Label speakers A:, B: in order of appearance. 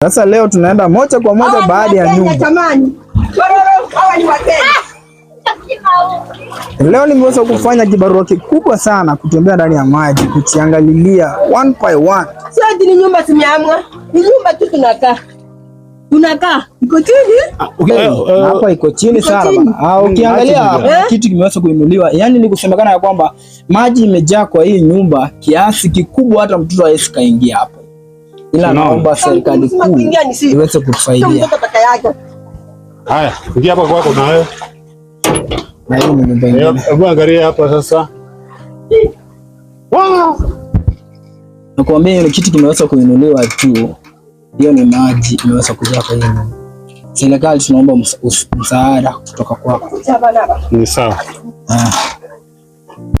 A: Sasa leo tunaenda moja kwa moja baada ya nyumba. Leo nimeweza kufanya kibarua kikubwa sana, kutembea ndani ya maji, kuchiangalilia one by one.
B: Sio ni nyumba tumeamua. Ni nyumba tu tunakaa. Iko chini?
A: Hapa iko chini sana. Ukiangalia kitu kimeweza kuinuliwa. Yaani ni kusemekana ya kwamba maji imejaa kwa hii nyumba kiasi kikubwa hata mtoto hawezi kaingia hapo. Ila naomba serikali kuu iweze kutusaidia.
C: Haya, ingia hapa kwako na wewe.
A: Na hiyo ni nyumba nyingine.
C: Hebu angalia hapa sasa. Wow!
A: Nakwambia ile kitu kimeweza kuinuliwa tu. Hiyo ni maji imeweza kujaa kwa hiyo. Serikali tunaomba msaada kutoka kwako.
C: Ni sawa.